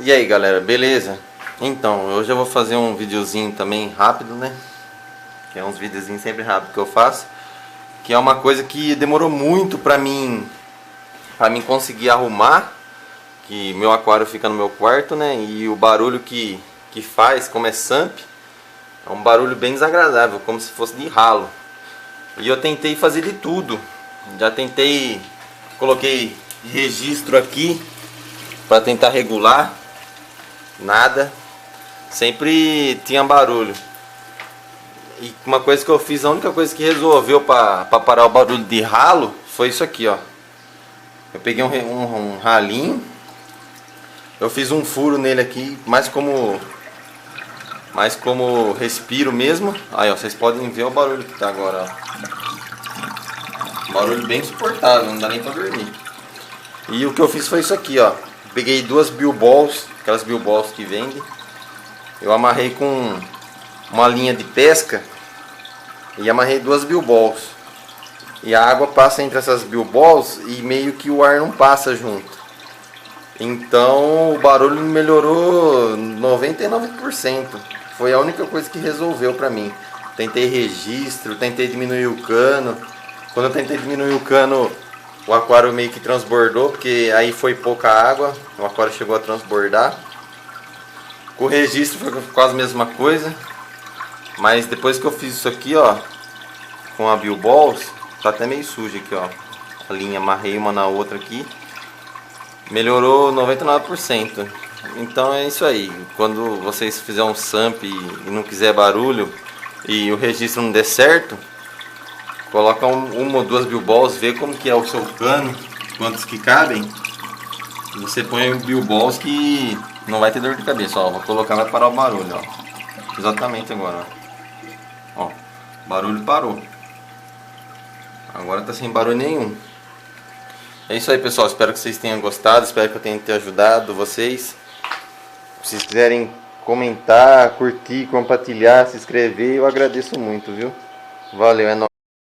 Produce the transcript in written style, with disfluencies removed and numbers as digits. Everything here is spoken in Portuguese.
E aí galera, beleza? Então, hoje eu vou fazer um videozinho também rápido, né? Que é uns videozinhos sempre rápido que eu faço. Que é uma coisa que demorou muito pra mim conseguir arrumar. Que meu aquário fica no meu quarto, né? E o barulho que faz, como é SAMP, é um barulho bem desagradável, como se fosse de ralo. E eu tentei fazer de tudo. Já tentei, coloquei registro aqui pra tentar regular. Nada, sempre tinha barulho. E uma coisa que eu fiz, a única coisa que resolveu para parar o barulho de ralo foi isso aqui, ó. Eu peguei um ralinho, eu fiz um furo nele aqui, mais como respiro mesmo. Aí ó, vocês podem ver o barulho que tá agora, ó. Barulho bem insuportável, não dá nem pra dormir. E o que eu fiz foi isso aqui, ó. Peguei duas billballs, aquelas billballs que vendem. Eu amarrei com uma linha de pesca e amarrei duas billballs. E a água passa entre essas billballs e meio que o ar não passa junto. Então o barulho melhorou 99%. Foi a única coisa que resolveu pra mim. Tentei registro, tentei diminuir o cano. Quando eu tentei diminuir o cano, o aquário meio que transbordou, porque aí foi pouca água, o aquário chegou a transbordar. Com o registro foi quase a mesma coisa, mas depois que eu fiz isso aqui, ó, com a billballs, tá até meio sujo aqui, ó. A linha, amarrei uma na outra aqui, melhorou 99%. Então é isso aí, quando vocês fizerem um SAMP e não quiser barulho e o registro não der certo, coloca uma ou duas billballs, vê como que é o seu cano, quantos que cabem. Você põe billballs que não vai ter dor de cabeça, ó. Vou colocar, vai parar o barulho, ó. Exatamente agora, ó. Ó, barulho parou. Agora tá sem barulho nenhum. É isso aí, pessoal, espero que vocês tenham gostado, espero que eu tenha te ajudado vocês. Se vocês quiserem comentar, curtir, compartilhar, se inscrever, eu agradeço muito, viu? Valeu, é nóis.